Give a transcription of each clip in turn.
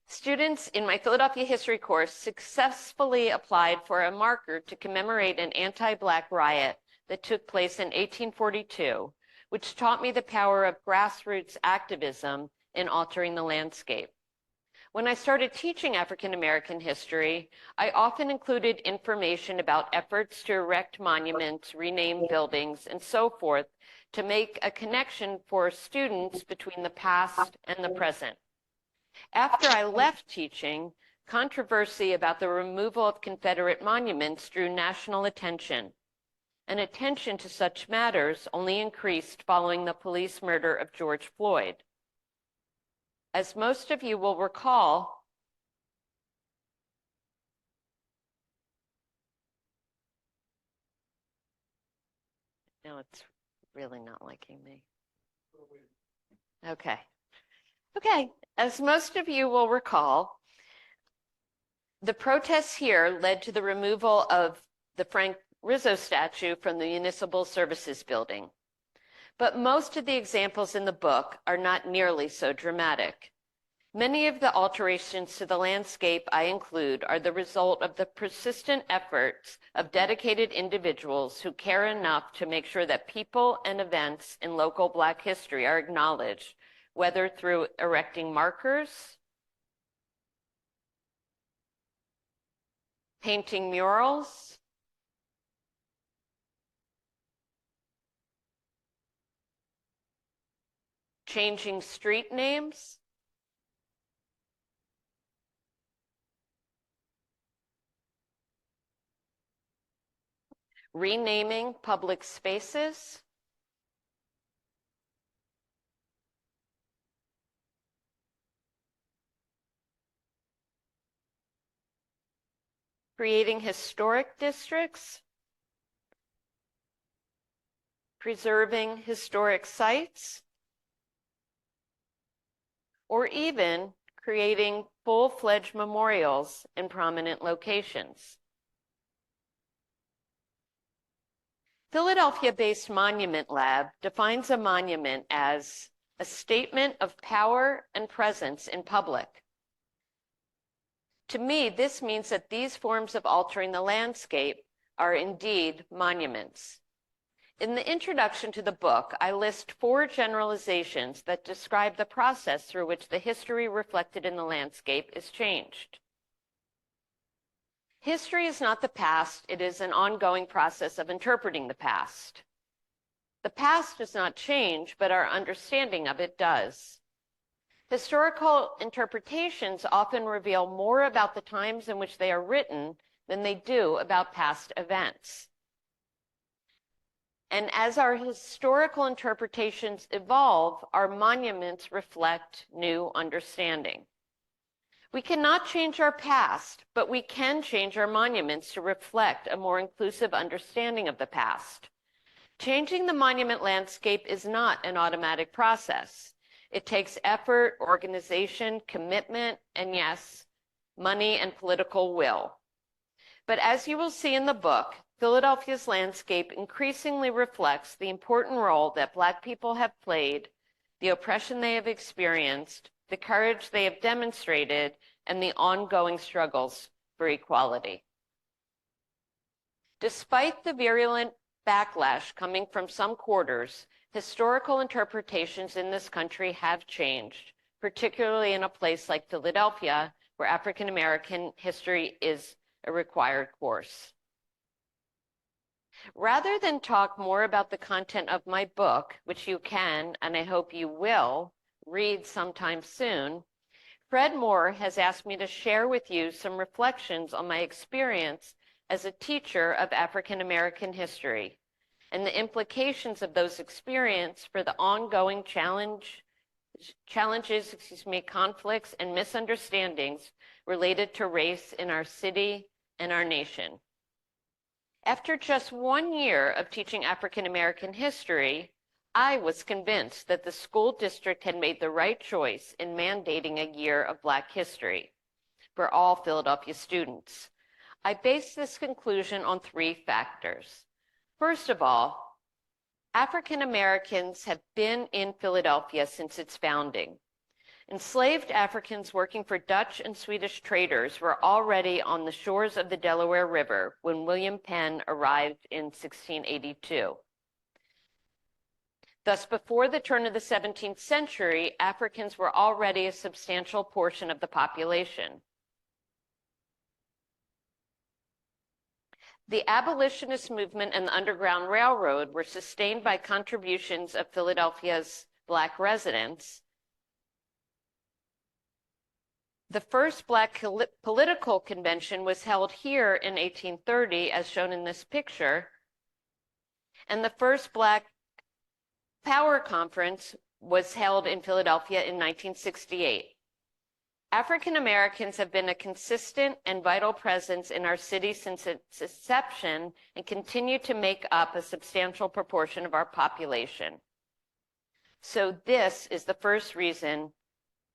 Students in my Philadelphia history course successfully applied for a marker to commemorate an anti-Black riot that took place in 1842, which taught me the power of grassroots activism in altering the landscape. When I started teaching African American history, I often included information about efforts to erect monuments, rename buildings, and so forth to make a connection for students between the past and the present. After I left teaching, controversy about the removal of Confederate monuments drew national attention, and attention to such matters only increased following the police murder of George Floyd. As most of you will recall, no, it's really not liking me. Okay. Okay, as most of you will recall, the protests here led to the removal of the Frank Rizzo statue from the Municipal Services Building. But most of the examples in the book are not nearly so dramatic. Many of the alterations to the landscape I include are the result of the persistent efforts of dedicated individuals who care enough to make sure that people and events in local Black history are acknowledged, whether through erecting markers, painting murals, changing street names, renaming public spaces, creating historic districts, preserving historic sites, or even creating full-fledged memorials in prominent locations. Philadelphia-based Monument Lab defines a monument as a statement of power and presence in public. To me, this means that these forms of altering the landscape are indeed monuments. In the introduction to the book, I list 4 generalizations that describe the process through which the history reflected in the landscape is changed. History is not the past, it is an ongoing process of interpreting the past. The past does not change, but our understanding of it does. Historical interpretations often reveal more about the times in which they are written than they do about past events. And as our historical interpretations evolve, our monuments reflect new understanding. We cannot change our past, but we can change our monuments to reflect a more inclusive understanding of the past. Changing the monument landscape is not an automatic process. It takes effort, organization, commitment, and yes, money and political will. But as you will see in the book, Philadelphia's landscape increasingly reflects the important role that Black people have played, the oppression they have experienced, the courage they have demonstrated, and the ongoing struggles for equality. Despite the virulent backlash coming from some quarters, historical interpretations in this country have changed, particularly in a place like Philadelphia, where African American history is a required course. Rather than talk more about the content of my book, which you can, and I hope you will, read sometime soon, Fred Moore has asked me to share with you some reflections on my experience as a teacher of African American history and the implications of those experiences for the ongoing challenges, conflicts, and misunderstandings related to race in our city and our nation. After just 1 year of teaching African American history, I was convinced that the school district had made the right choice in mandating a year of Black history for all Philadelphia students. I based this conclusion on 3 factors. First of all, African Americans have been in Philadelphia since its founding. Enslaved Africans working for Dutch and Swedish traders were already on the shores of the Delaware River when William Penn arrived in 1682. Thus, before the turn of the 17th century, Africans were already a substantial portion of the population. The abolitionist movement and the Underground Railroad were sustained by contributions of Philadelphia's Black residents. The first Black political convention was held here in 1830, as shown in this picture, and the first Black Power Conference was held in Philadelphia in 1968. African Americans have been a consistent and vital presence in our city since its inception and continue to make up a substantial proportion of our population. So this is the first reason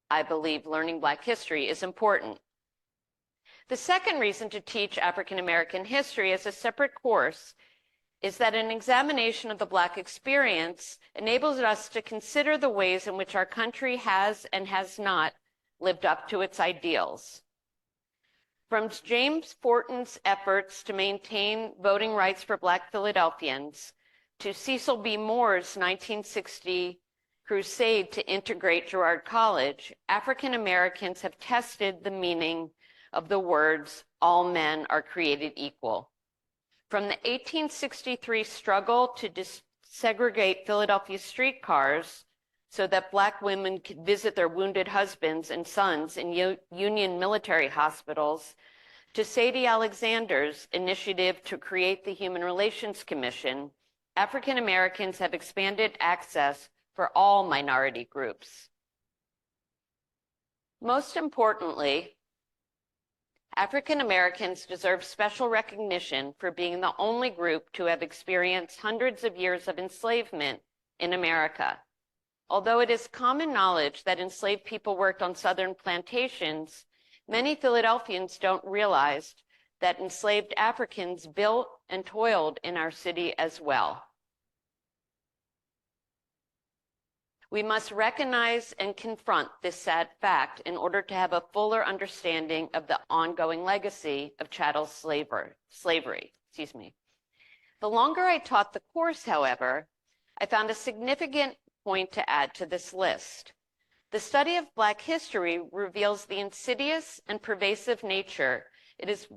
I believe learning Black history is important. The second reason to teach African American history as a separate course is that an examination of the Black experience enables us to consider the ways in which our country has and has not lived up to its ideals. From James Forten's efforts to maintain voting rights for Black Philadelphians to Cecil B. Moore's 1960 crusade to integrate Girard College, African Americans have tested the meaning of the words, "all men are created equal." From the 1863 struggle to desegregate Philadelphia streetcars so that Black women could visit their wounded husbands and sons in Union military hospitals, to Sadie Alexander's initiative to create the Human Relations Commission, African Americans have expanded access for all minority groups. Most importantly, African Americans deserve special recognition for being the only group to have experienced hundreds of years of enslavement in America. Although it is common knowledge that enslaved people worked on Southern plantations, many Philadelphians don't realize that enslaved Africans built and toiled in our city as well. We must recognize and confront this sad fact in order to have a fuller understanding of the ongoing legacy of chattel slavery. The longer I taught the course, however, I found a significant point to add to this list. The study of Black history reveals the insidious and pervasive nature it is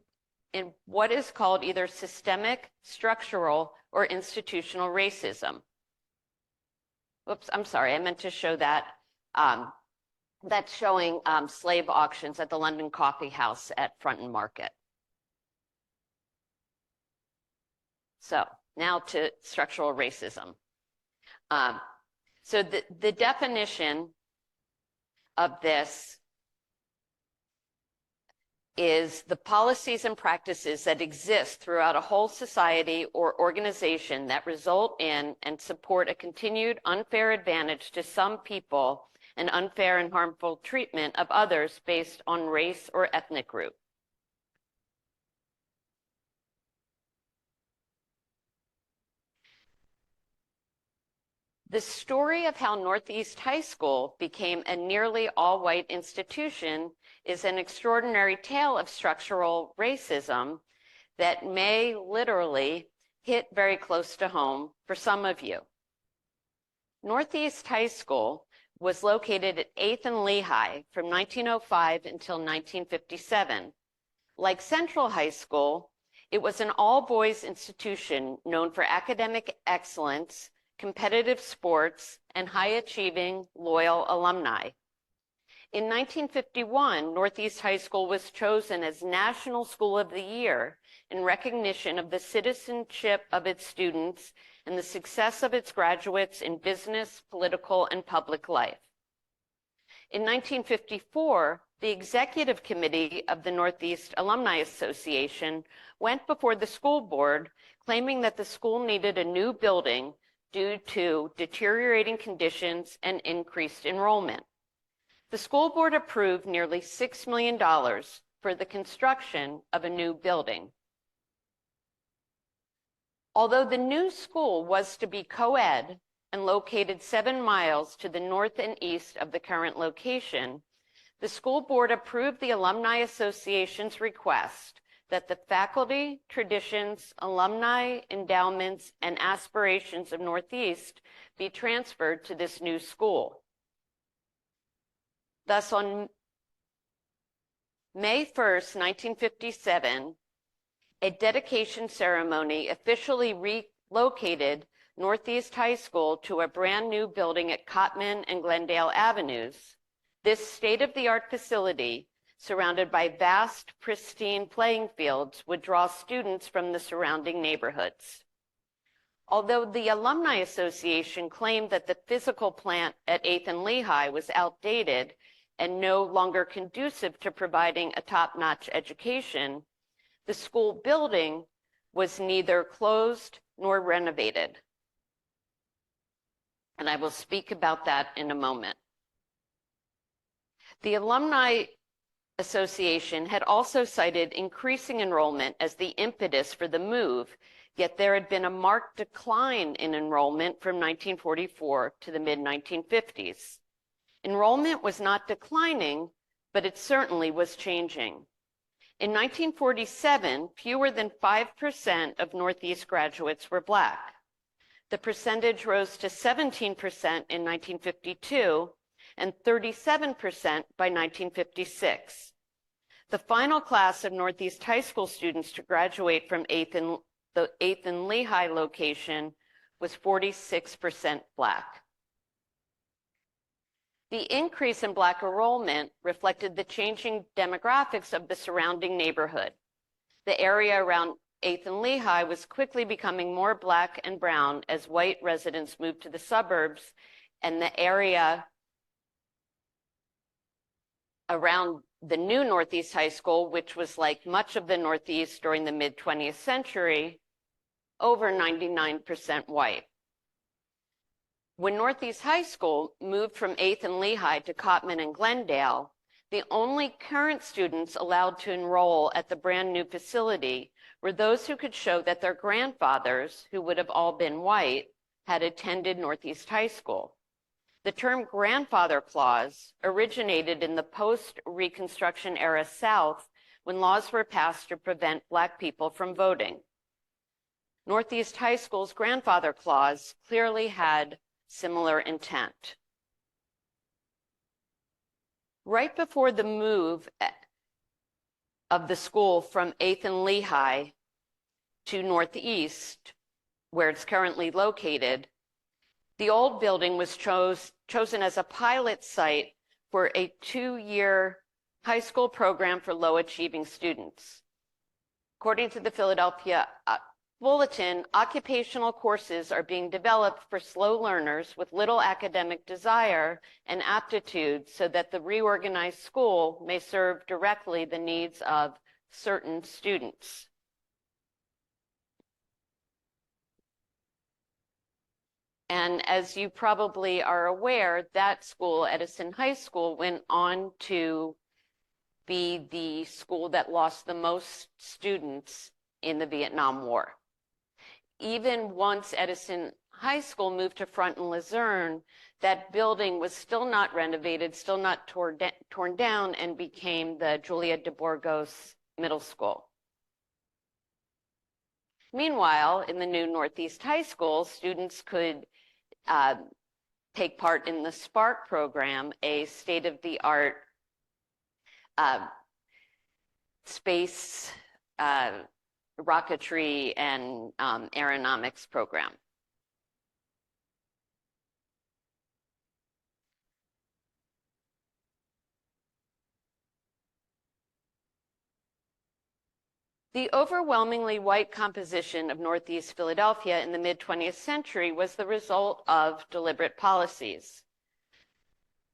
in what is called either systemic, structural, or institutional racism. Oops, I'm sorry, I meant to show that. That's showing slave auctions at the London Coffee House at Front and Market. So now to structural racism. So the definition of this is the policies and practices that exist throughout a whole society or organization that result in and support a continued unfair advantage to some people and unfair and harmful treatment of others based on race or ethnic group. The story of how Northeast High School became a nearly all-white institution is an extraordinary tale of structural racism that may literally hit very close to home for some of you. Northeast High School was located at 8th and Lehigh from 1905 until 1957. Like Central High School, it was an all-boys institution known for academic excellence, competitive sports, and high-achieving, loyal alumni. In 1951, Northeast High School was chosen as National School of the Year in recognition of the citizenship of its students and the success of its graduates in business, political, and public life. In 1954, the executive committee of the Northeast Alumni Association went before the school board claiming that the school needed a new building due to deteriorating conditions and increased enrollment. The school board approved nearly $6 million for the construction of a new building. Although the new school was to be co-ed and located 7 miles to the north and east of the current location, the school board approved the Alumni Association's request that the faculty, traditions, alumni, endowments, and aspirations of Northeast be transferred to this new school. Thus, on May 1st, 1957, a dedication ceremony officially relocated Northeast High School to a brand new building at Cottman and Glendale Avenues. This state-of-the-art facility, surrounded by vast, pristine playing fields, would draw students from the surrounding neighborhoods. Although the Alumni Association claimed that the physical plant at 8th and Lehigh was outdated and no longer conducive to providing a top-notch education, the school building was neither closed nor renovated. And I will speak about that in a moment. The Alumni Association had also cited increasing enrollment as the impetus for the move, yet there had been a marked decline in enrollment from 1944 to the mid-1950s. Enrollment was not declining, but it certainly was changing. In 1947, fewer than 5% of Northeast graduates were Black. The percentage rose to 17% in 1952 and 37% by 1956. The final class of Northeast High School students to graduate from the 8th and Lehigh location was 46% Black. The increase in Black enrollment reflected the changing demographics of the surrounding neighborhood. The area around 8th and Lehigh was quickly becoming more Black and brown as white residents moved to the suburbs, and the area around the new Northeast High School, which was like much of the Northeast during the mid-20th century, over 99% white. When Northeast High School moved from 8th and Lehigh to Cottman and Glendale, the only current students allowed to enroll at the brand new facility were those who could show that their grandfathers, who would have all been white, had attended Northeast High School. The term grandfather clause originated in the post-Reconstruction era South when laws were passed to prevent Black people from voting. Northeast High School's grandfather clause clearly had similar intent. Right before the move of the school from 8th and Lehigh to Northeast, where it's currently located, the old building was chosen as a pilot site for a 2-year high school program for low-achieving students. According to the Philadelphia Bulletin, occupational courses are being developed for slow learners with little academic desire and aptitude so that the reorganized school may serve directly the needs of certain students. And as you probably are aware, that school, Edison High School, went on to be the school that lost the most students in the Vietnam War. Even once Edison High School moved to Front and Luzerne, that building was still not renovated, still not torn down, and became the Julia de Burgos Middle School. Meanwhile, in the new Northeast High School, students could take part in the SPARK program, a state-of-the-art space rocketry and aeronautics program. The overwhelmingly white composition of Northeast Philadelphia in the mid-20th century was the result of deliberate policies.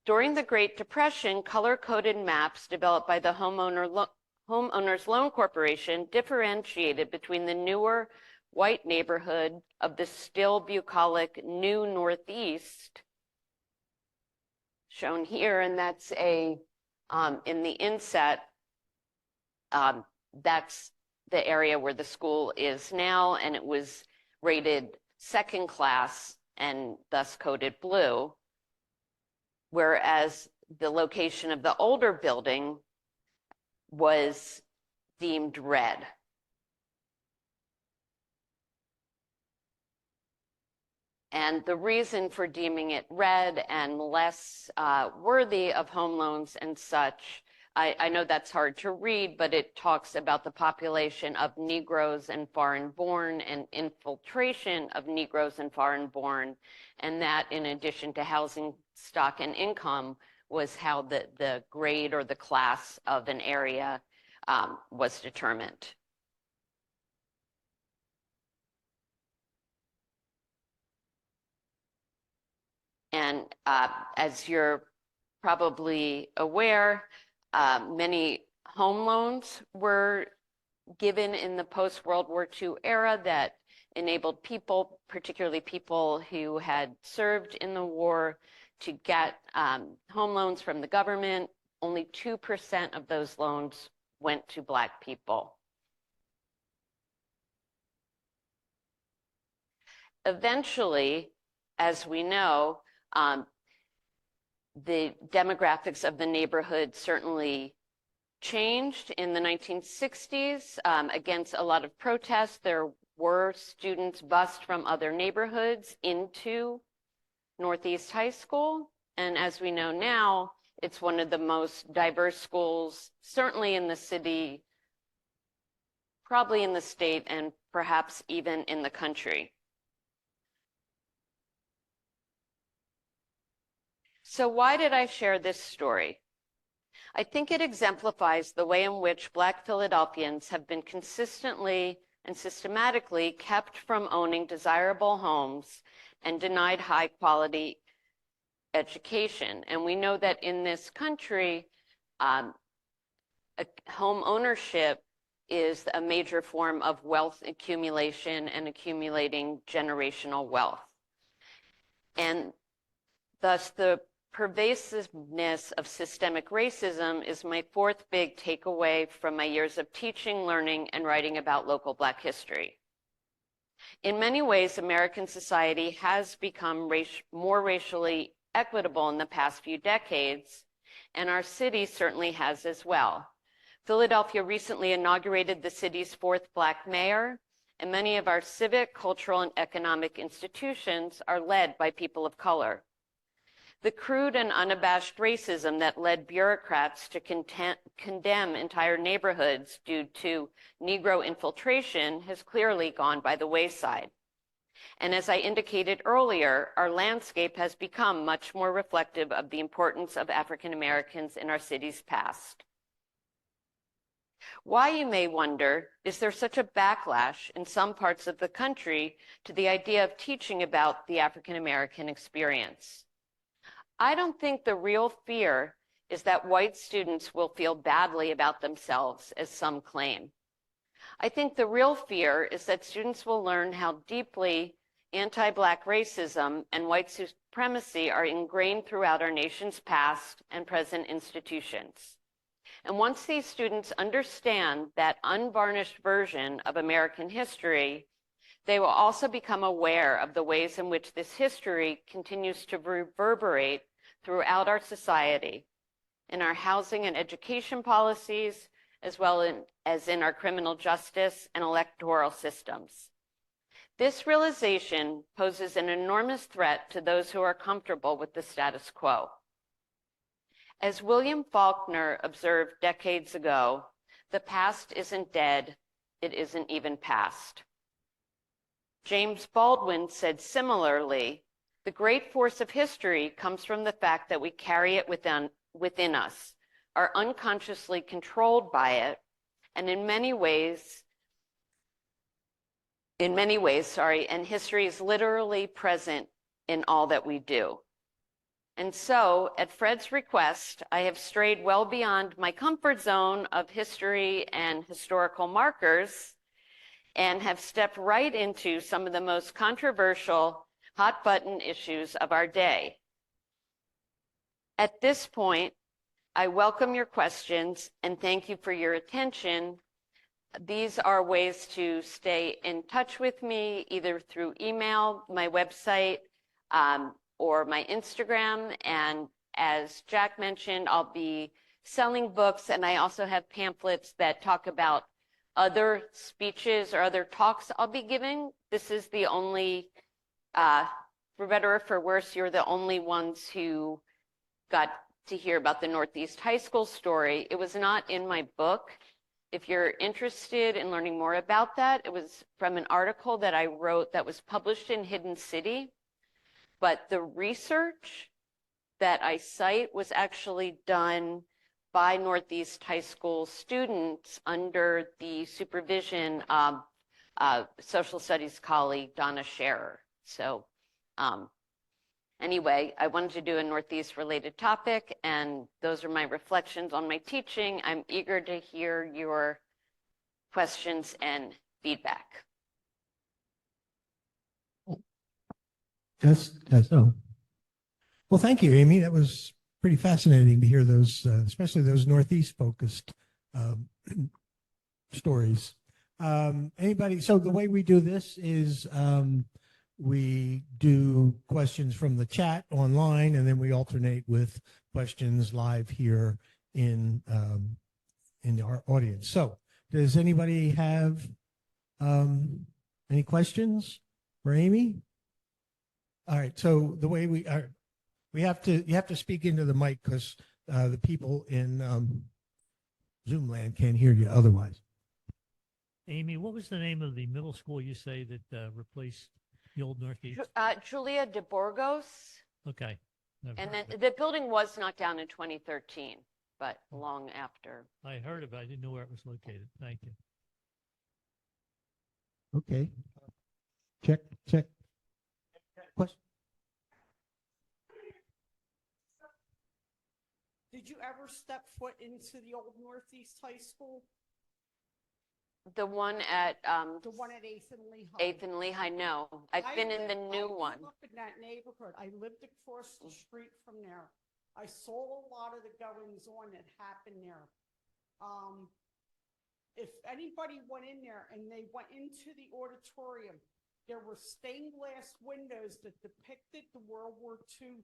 During the Great Depression, color-coded maps developed by the Homeowners Loan Corporation differentiated between the newer white neighborhood of the still bucolic New Northeast, shown here, and that's in the inset, that's the area where the school is now, and it was rated second class and thus coded blue, whereas the location of the older building was deemed red. And the reason for deeming it red and less worthy of home loans and such, I know that's hard to read, but it talks about the population of Negroes and foreign-born and infiltration of Negroes and foreign-born, and that in addition to housing stock and income was how the grade or the class of an area was determined. And as you're probably aware, many home loans were given in the post-World War II era that enabled people, particularly people who had served in the war, to get home loans from the government. Only 2% of those loans went to Black people. Eventually, as we know, the demographics of the neighborhood certainly changed in the 1960s. Against a lot of protests, there were students bused from other neighborhoods into Northeast High School. And as we know now, it's one of the most diverse schools, certainly in the city, probably in the state, and perhaps even in the country. So why did I share this story? I think it exemplifies the way in which Black Philadelphians have been consistently and systematically kept from owning desirable homes and denied high quality education. And we know that in this country, home ownership is a major form of wealth accumulation and accumulating generational wealth. And thus the pervasiveness of systemic racism is my fourth big takeaway from my years of teaching, learning, and writing about local Black history. In many ways, American society has become more racially equitable in the past few decades, and our city certainly has as well. Philadelphia recently inaugurated the city's fourth Black mayor, and many of our civic, cultural, and economic institutions are led by people of color. The crude and unabashed racism that led bureaucrats to condemn entire neighborhoods due to Negro infiltration has clearly gone by the wayside. And as I indicated earlier, our landscape has become much more reflective of the importance of African Americans in our city's past. Why, you may wonder, is there such a backlash in some parts of the country to the idea of teaching about the African American experience? I don't think the real fear is that white students will feel badly about themselves, as some claim. I think the real fear is that students will learn how deeply anti-Black racism and white supremacy are ingrained throughout our nation's past and present institutions. And once these students understand that unvarnished version of American history, they will also become aware of the ways in which this history continues to reverberate throughout our society, in our housing and education policies, as well as in our criminal justice and electoral systems. This realization poses an enormous threat to those who are comfortable with the status quo. As William Faulkner observed decades ago, the past isn't dead, it isn't even past. James Baldwin said similarly, the great force of history comes from the fact that we carry it within us, are unconsciously controlled by it, and in many ways, and history is literally present in all that we do. And so, at Fred's request, I have strayed well beyond my comfort zone of history and historical markers and have stepped right into some of the most controversial hot-button issues of our day. At this point, I welcome your questions and thank you for your attention. These are ways to stay in touch with me, either through email, my website, or my Instagram. And as Jack mentioned, I'll be selling books, and I also have pamphlets that talk about other speeches or other talks I'll be giving. This is the only, for better or for worse, you're the only ones who got to hear about the Northeast High School story. It was not in my book. If you're interested in learning more about that, it was from an article that I wrote that was published in Hidden City. But the research that I cite was actually done by Northeast High School students under the supervision of social studies colleague Donna Scherer. So anyway, I wanted to do a Northeast related topic, and those are my reflections on my teaching. I'm eager to hear your questions and feedback. Oh. Well, thank you, Amy. That was pretty fascinating to hear those, especially those Northeast focused stories. Anybody? So the way we do this is we do questions from the chat online, and then we alternate with questions live here in our audience. So, does anybody have any questions for Amy? All right. So the way we are, you have to speak into the mic because the people in Zoom land can't hear you otherwise. Amy, what was the name of the middle school you say that replaced the old Northeast? Julia de Burgos. Okay. And then the building was knocked down in 2013, but long after. I heard about it. I didn't know where it was located. Thank you. Okay. Check. Question? Did you ever step foot into the old Northeast High School? The one at The one at 8th and Lehigh? 8th and Lehigh, no. I've been in the new one. I grew up in that neighborhood. I lived across the street from there. I saw a lot of the goings on that happened there. If anybody went in there and they went into the auditorium, there were stained glass windows that depicted the World War II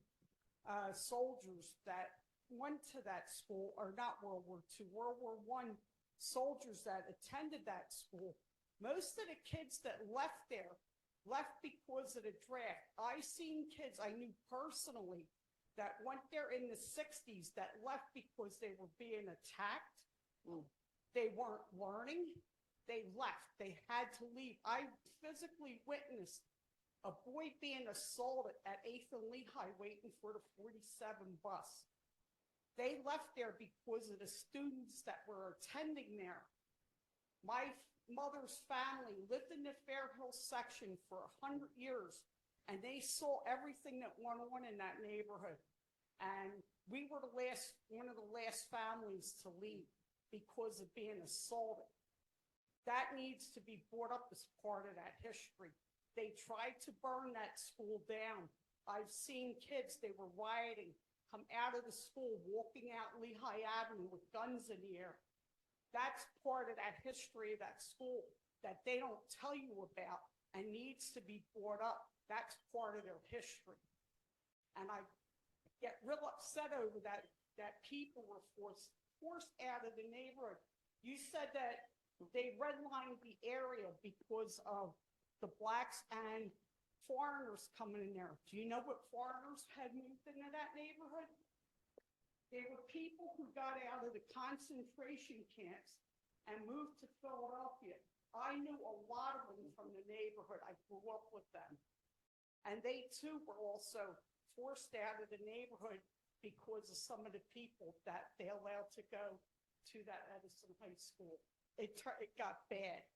soldiers that went to that school, or not World War II, World War I soldiers that attended that school. Most of the kids that left there left because of the draft. I seen kids I knew personally that went there in the 60s that left because they were being attacked. They weren't learning. They left. They had to leave. I physically witnessed a boy being assaulted at 8th and Lehigh waiting for the 47 bus. They left there because of the students that were attending there. My mother's family lived in the Fair Hill section for 100 years, and they saw everything that went on in that neighborhood. And we were one of the last families to leave because of being assaulted. That needs to be brought up as part of that history. They tried to burn that school down. I've seen kids, they were rioting, come out of the school, walking out Lehigh Avenue with guns in the air. That's part of that history of that school that they don't tell you about and needs to be brought up. That's part of their history. And I get real upset over that people were forced out of the neighborhood. You said that they redlined the area because of the blacks and foreigners coming in there. Do you know what foreigners had moved into that neighborhood? They were people who got out of the concentration camps and moved to Philadelphia. I knew a lot of them from the neighborhood. I grew up with them. And they too were also forced out of the neighborhood because of some of the people that they allowed to go to that Edison High School. It got bad.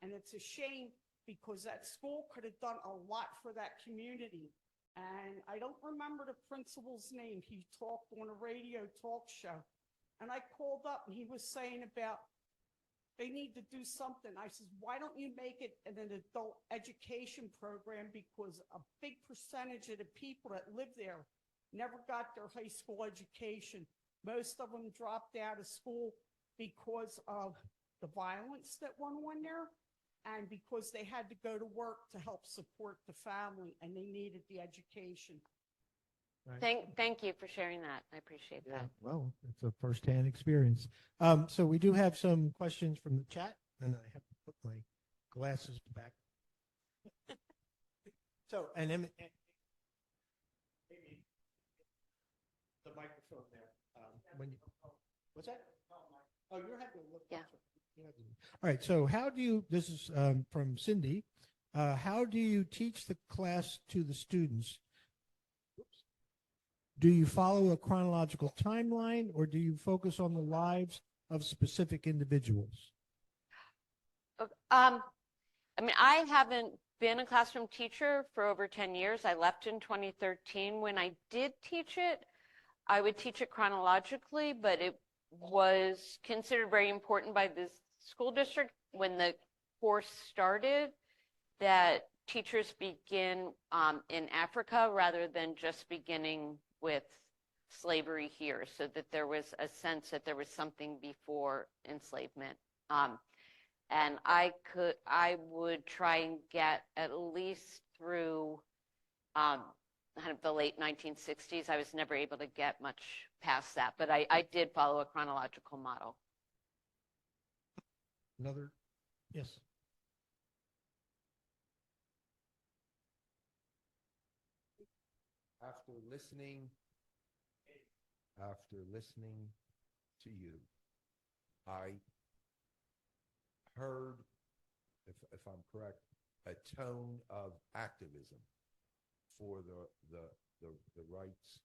And it's a shame because that school could have done a lot for that community. And I don't remember the principal's name. He talked on a radio talk show. And I called up and he was saying about they need to do something. I said, why don't you make it an adult education program? Because a big percentage of the people that live there never got their high school education. Most of them dropped out of school because of the violence that went on there. and because they had to go to work to help support the family and they needed the education. Right. Thank you for sharing that. I appreciate Yeah, that. well, it's a firsthand experience. So we do have some questions from the chat, and I have to put my glasses back. So, and then maybe the microphone there. When you, what's that? Oh, you're having to look. Yeah. All right. So, how do you? This is from Cindy. How do you teach the class to the students? Do you follow a chronological timeline, or do you focus on the lives of specific individuals? I mean, I haven't been a classroom teacher for over 10 years. I left in 2013. When I did teach it, I would teach it chronologically, but it was considered very important by the school district when the course started that teachers begin in Africa rather than just beginning with slavery here, so that there was a sense that there was something before enslavement. And I would try and get at least through kind of the late 1960s. I was never able to get much past that, but I did follow a chronological model. Another, yes. After listening to you, I heard, if I'm correct, a tone of activism for the rights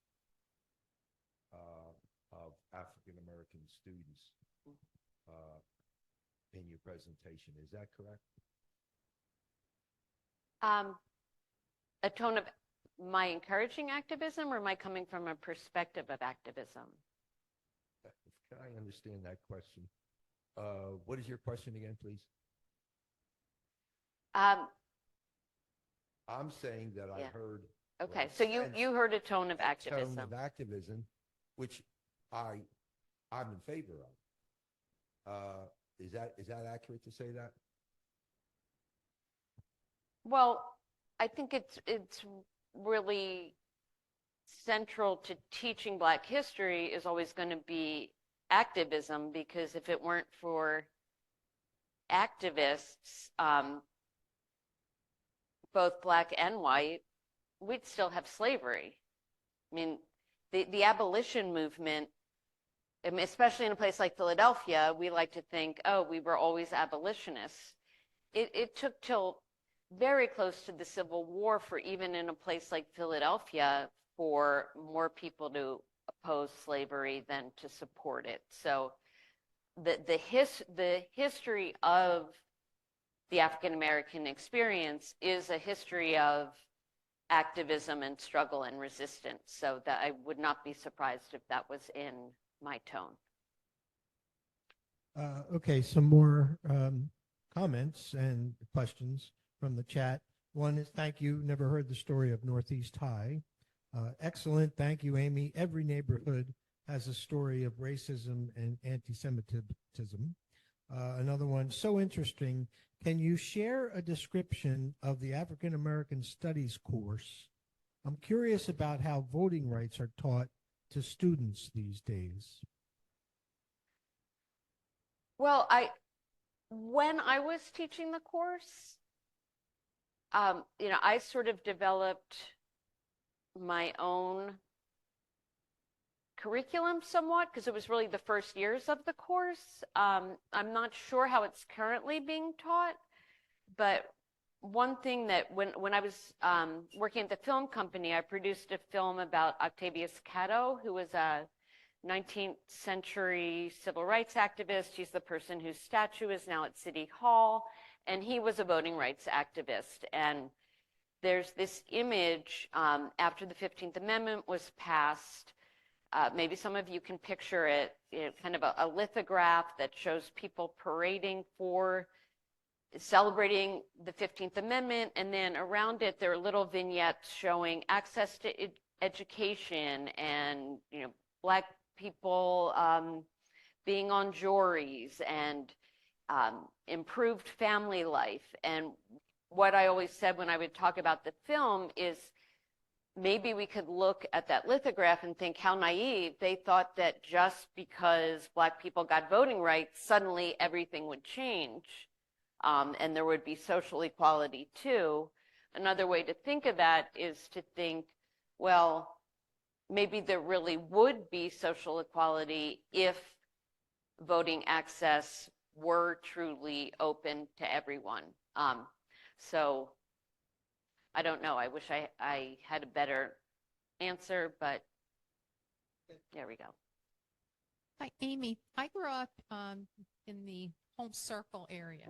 of African American students in your presentation. Is that correct? A tone of my encouraging activism, or my coming from a perspective of activism? Can I understand that question? What is your question again, please? Um, I'm saying that I Yeah. heard. okay, or so you sensed heard a tone of a activism. Tone of activism, which I'm in favor of. Is that accurate to say that? Well, I think it's really central to teaching Black history is always going to be activism, because if it weren't for activists, both Black and white, we'd still have slavery. I mean, the abolition movement, I mean, especially in a place like Philadelphia, we like to think, oh, we were always abolitionists. It took till very close to the Civil War for, even in a place like Philadelphia, for more people to oppose slavery than to support it. So the history of the African American experience is a history of activism and struggle and resistance. So that I would not be surprised if that was in my tone. Okay, some more comments and questions from the chat. One is, thank you. Never heard the story of Northeast High. Excellent. Thank you, Amy. Every neighborhood has a story of racism and anti-Semitism. Another one, so interesting. Can you share a description of the African American Studies course? I'm curious about how voting rights are taught to students these days. Well, when I was teaching the course, I sort of developed my own curriculum somewhat, because it was really the first years of the course. I'm not sure how it's currently being taught, but one thing that when I was working at the film company, I produced a film about Octavius Catto, who was a 19th century civil rights activist. He's the person whose statue is now at City Hall, and he was a voting rights activist. And there's this image after the 15th Amendment was passed. Maybe some of you can picture it, kind of a lithograph that shows people parading for celebrating the 15th Amendment, and then around it there are little vignettes showing access to education and Black people being on juries and improved family life. And what I always said when I would talk about the film is maybe we could look at that lithograph and think how naive. They thought that just because Black people got voting rights, suddenly everything would change, and there would be social equality too. Another way to think of that is to think, well, maybe there really would be social equality if voting access were truly open to everyone. So I don't know. I wish I had a better answer, but there we go. Hi, Amy. I grew up in the home circle area,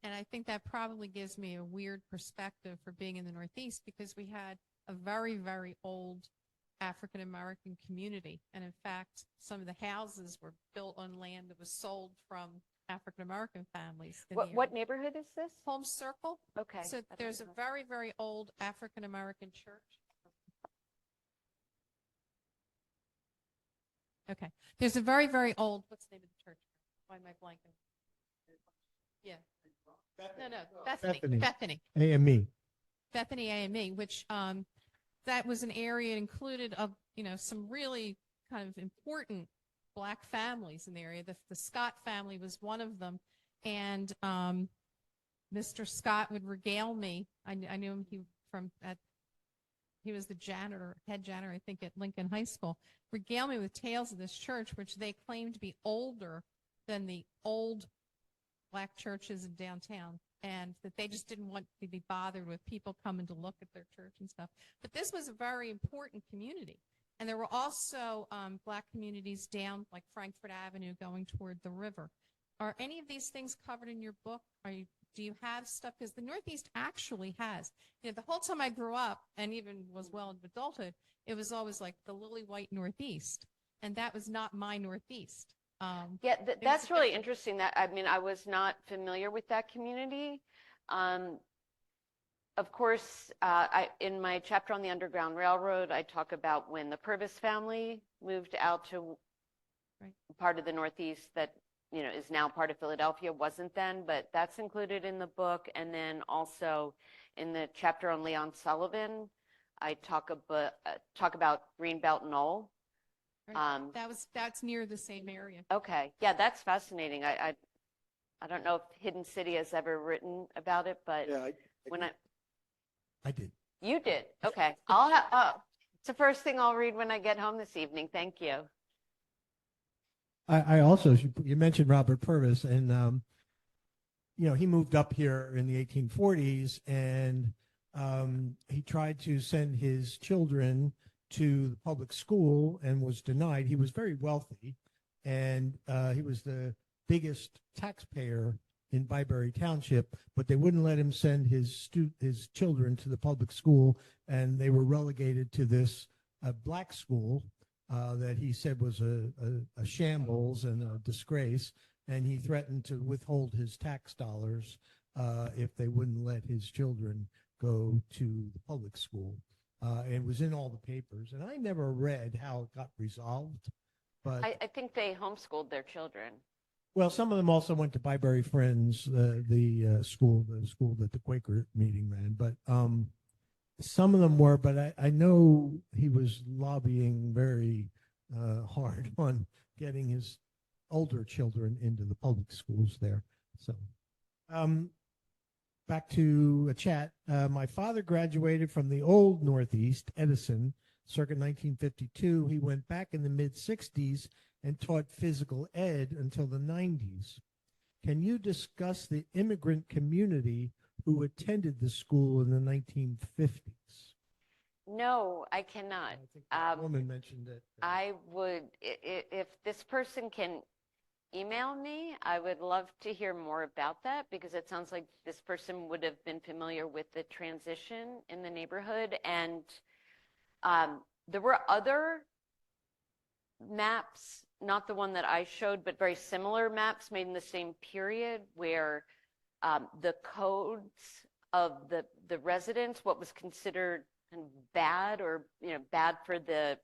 and I think that probably gives me a weird perspective for being in the Northeast because we had a very, very old African-American community. And in fact, some of the houses were built on land that was sold from African-American families. in the What area. neighborhood is this? Home circle? Okay. So there's a very, very old African-American church. Okay. There's a very, very old, what's the name of the church? Why am I blanking? Yeah. No, Bethany. Bethany. AME. Bethany AME, which that was an area included of, some really kind of important Black families in the area. The Scott family was one of them. And Mr. Scott would regale me. I knew him he was the head janitor, I think, at Lincoln High School, regale me with tales of this church, which they claimed to be older than the old Black churches in downtown, and that they just didn't want to be bothered with people coming to look at their church and stuff. But this was a very important community. And there were also Black communities down, like Frankfurt Avenue, going toward the river. Are any of these things covered in your book? Do you have stuff? Because the Northeast actually has. The whole time I grew up, and even was well into adulthood, it was always like the lily white Northeast. And that was not my Northeast. Yeah, that's really interesting. I was not familiar with that community. Of course, in my chapter on the Underground Railroad, I talk about when the Purvis family moved out to part of the Northeast that is now part of Philadelphia. Wasn't then, but that's included in the book. And then also in the chapter on Leon Sullivan, I talk about Greenbelt Knoll. That's near the same area. Okay, yeah, that's fascinating. I don't know if Hidden City has ever written about it, but Yeah, I did. You did. Okay, it's the first thing I'll read when I get home this evening. Thank you. I also, you mentioned Robert Purvis, and he moved up here in the 1840s, and he tried to send his children to the public school and was denied. He was very wealthy, and he was the biggest taxpayer in Byberry Township, but they wouldn't let him send his children to the public school, and they were relegated to this Black school that he said was a shambles and a disgrace, and he threatened to withhold his tax dollars if they wouldn't let his children go to the public school. It was in all the papers, and I never read how it got resolved. But I think they homeschooled their children. well, some of them also went to Byberry Friends, the school that the Quaker meeting ran. But some of them were. But I know he was lobbying very hard on getting his older children into the public schools there. So. Back to a chat. My father graduated from the old Northeast, Edison, circa 1952. He went back in the mid-60s and taught physical ed until the 90s. Can you discuss the immigrant community who attended the school in the 1950s? No, I cannot. I think that woman mentioned it. I would, if this person can email me, I would love to hear more about that, because it sounds like this person would have been familiar with the transition in the neighborhood. And there were other maps, not the one that I showed, but very similar maps made in the same period, where the codes of the residents, what was considered bad or bad for the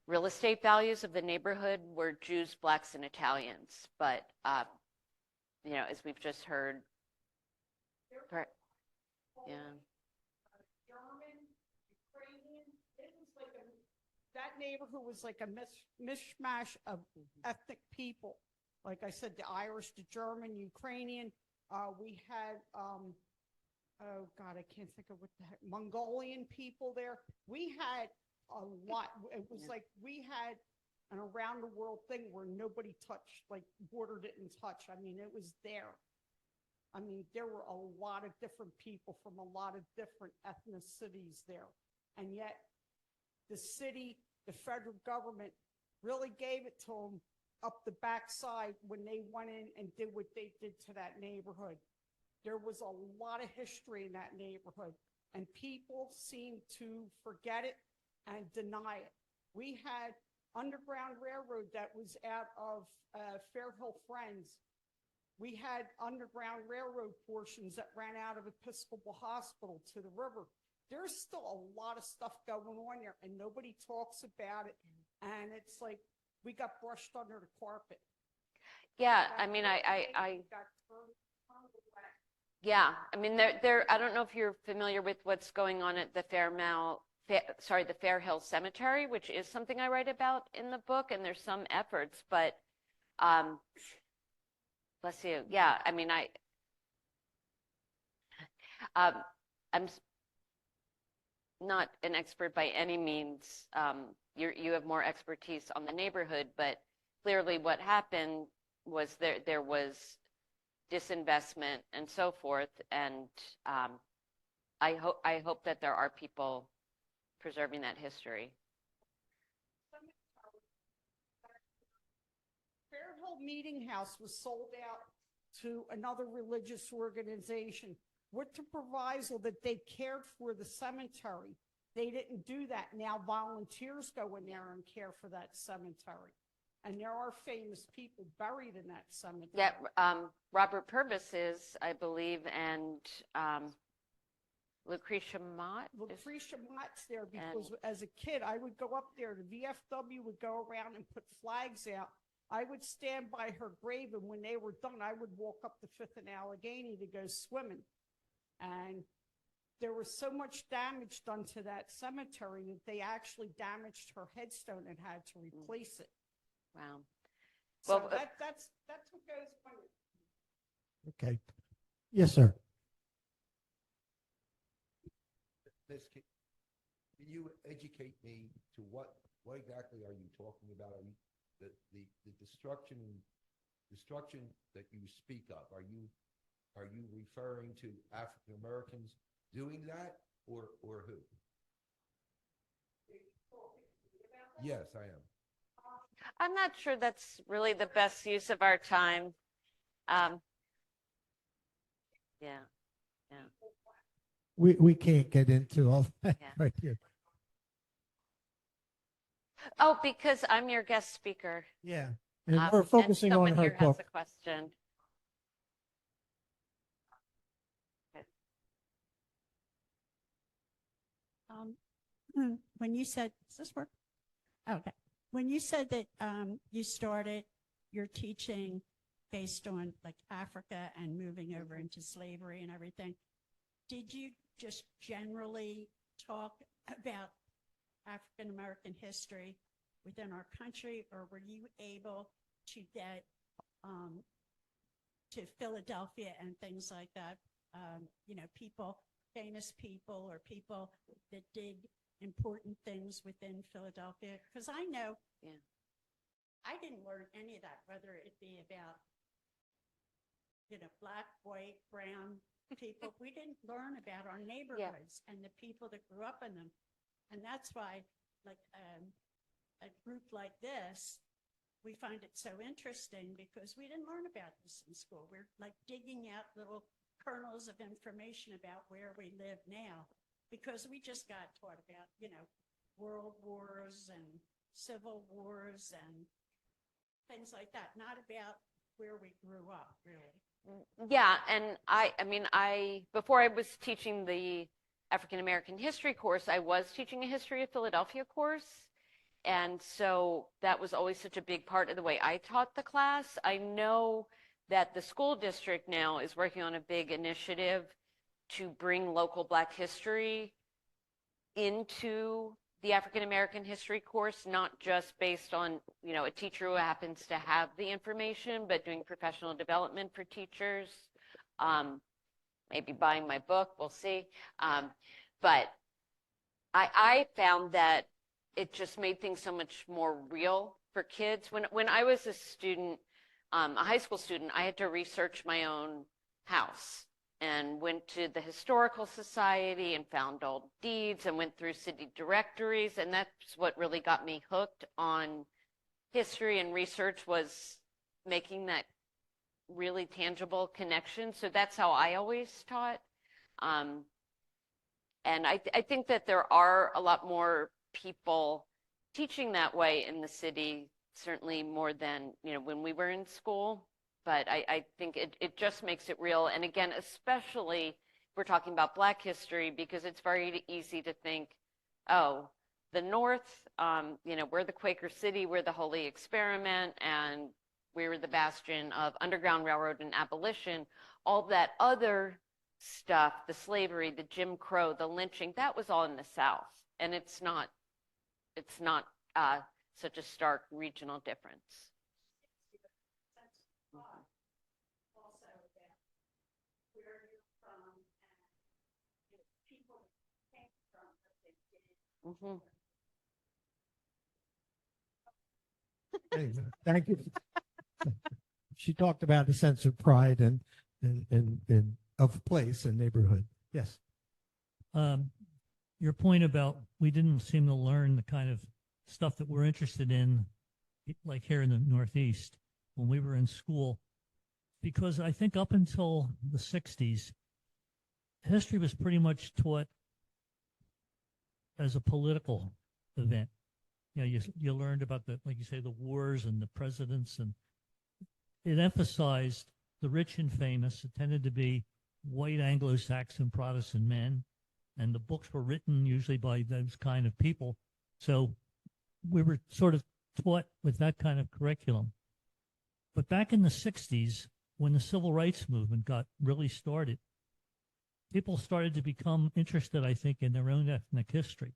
real estate values of the neighborhood were Jews, blacks, and Italians. But, as we've just heard, yeah. German, Ukrainian, it was like that neighborhood was like a mishmash of ethnic people. Like I said, the Irish, the German, Ukrainian. We had, oh God, I can't think of what the heck, Mongolian people there. We had a lot. It was like we had an around the world thing where nobody touched, like border didn't touch. I mean, it was there. I mean, there were a lot of different people from a lot of different ethnicities there. And yet the city, the federal government really gave it to them up the backside when they went in and did what they did to that neighborhood. There was a lot of history in that neighborhood, and people seem to forget it and deny it. We had Underground Railroad that was out of Fairhill Friends. We had Underground Railroad portions that ran out of Episcopal Hospital to the river. There's still a lot of stuff going on there, and nobody talks about it. And it's like we got brushed under the carpet. Yeah, I mean, yeah, I mean, I don't know if you're familiar with what's going on at the the Fairhill Cemetery, which is something I write about in the book, and there's some efforts, but, bless you. Yeah, I mean, I'm not an expert by any means. You have more expertise on the neighborhood, but clearly what happened was there was disinvestment and so forth, and I hope that there are people preserving that history. Fairhill Meeting House was sold out to another religious organization with the proviso that they cared for the cemetery. They didn't do that. Now volunteers go in there and care for that cemetery. And there are famous people buried in that cemetery. Yeah, Robert Purvis is, I believe, and Lucretia Mott. Lucretia Mott's there because as a kid, I would go up there. The VFW would go around and put flags out. I would stand by her grave, and when they were done, I would walk up to 5th and Allegheny to go swimming. And there was so much damage done to that cemetery that they actually damaged her headstone and had to replace it. Wow. So Well, that's what goes on. Okay. Yes, sir. Miss, can you educate me to what exactly are you talking about? Are you the destruction that you speak of? Are you referring to African Americans doing that, or who? Yes, I am. I'm not sure that's really the best use of our time. Yeah. We can't get into all that Yeah. right here. Oh, because I'm your guest speaker. Yeah. And we're focusing on someone her here has book. a question. When you said, does this work? Okay. When you said that you started your teaching based on like Africa and moving over into slavery and everything, did you just generally talk about African American history within our country, or were you able to get to Philadelphia and things like that? People, famous people, or people that did important things within Philadelphia? Because I know, I didn't learn any of that, whether it be about, black, white, brown people. We didn't learn about our neighborhoods and the people that grew up in them. And that's why, like, a group like this, we find it so interesting because we didn't learn about this in school. We're like digging out little kernels of information about where we live now, because we just got taught about, world wars and civil wars and things like that, not about where we grew up, really. Yeah, and I before I was teaching the African American history course, I was teaching a history of Philadelphia course, And so that was always such a big part of the way I taught the class. I know that the school district now is working on a big initiative to bring local Black history into the African American history course, not just based on, a teacher who happens to have the information, but doing professional development for teachers. Maybe buying my book, we'll see. But I found that it just made things so much more real for kids. When I was a student, a high school student, I had to research my own house and went to the Historical Society and found old deeds and went through city directories. And that's what really got me hooked on history and research, was making that really tangible connection. So that's how I always taught. And I think that there are a lot more people teaching that way in the city, certainly more than, when we were in school. But I think it just makes it real. And again, especially we're talking about Black history, because it's very easy to think, oh, the North, we're the Quaker City, we're the Holy Experiment, and we were the bastion of Underground Railroad and abolition. All that other stuff, the slavery, the Jim Crow, the lynching, that was all in the South. And it's not such a stark regional difference. Also about where you're from and people came from what they did. Thank you. She talked about a sense of pride and of place and neighborhood. Yes. Your point about we didn't seem to learn the kind of stuff that we're interested in, like here in the Northeast, when we were in school, because I think up until the 60s, history was pretty much taught as a political event. You learned about like you say, the wars and the presidents, and it emphasized the rich and famous. It tended to be white Anglo-Saxon Protestant men, and the books were written usually by those kind of people. So we were sort of taught with that kind of curriculum. But back in the 60s, when the civil rights movement got really started, people started to become interested, I think, in their own ethnic history.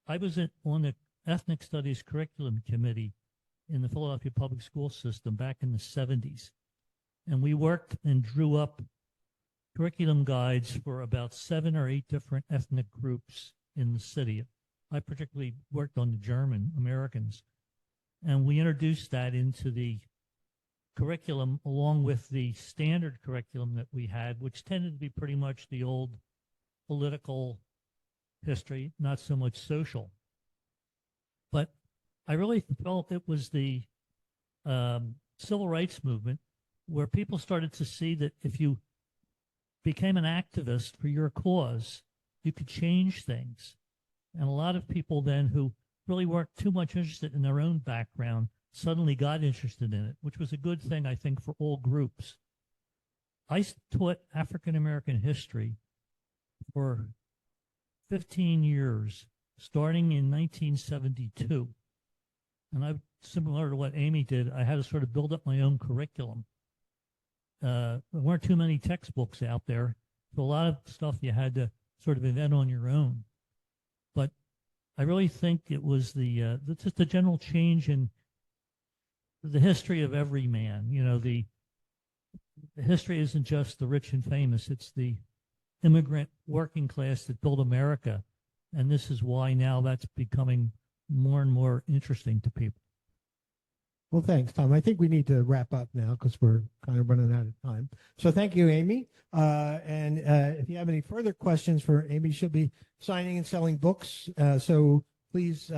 I was on the Ethnic Studies Curriculum Committee in the Philadelphia Public School System back in the 70s. And we worked and drew up curriculum guides for about 7 or 8 different ethnic groups in the city. I particularly worked on the German Americans. And we introduced that into the curriculum along with the standard curriculum that we had, which tended to be pretty much the old political history, not so much social. But I really felt it was the civil rights movement where people started to see that if you became an activist for your cause, you could change things. And a lot of people then who really weren't too much interested in their own background suddenly got interested in it, which was a good thing, I think, for all groups. I taught African American history for 15 years, starting in 1972. And I, similar to what Amy did, I had to sort of build up my own curriculum. There weren't too many textbooks out there, so a lot of stuff you had to sort of invent on your own. But I really think it was just the general change in the history of every man. The history isn't just the rich and famous, it's the immigrant working class that built America. And this is why now that's becoming more and more interesting to people. Well, thanks, Tom. I think we need to wrap up now because we're kind of running out of time. So thank you, Amy. And if you have any further questions for Amy, she'll be signing and selling books. So please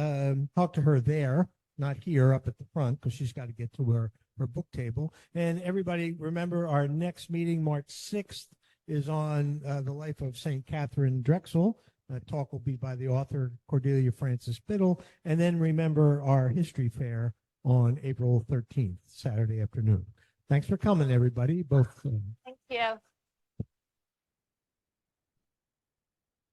talk to her there, not here up at the front, because she's got to get to her book table. And everybody, remember our next meeting, March 6th, is on the life of St. Catherine Drexel. Talk will be by the author Cordelia Francis Biddle. And then remember our history fair on April 13th, Saturday afternoon. Thanks for coming, everybody. Both. Thank you.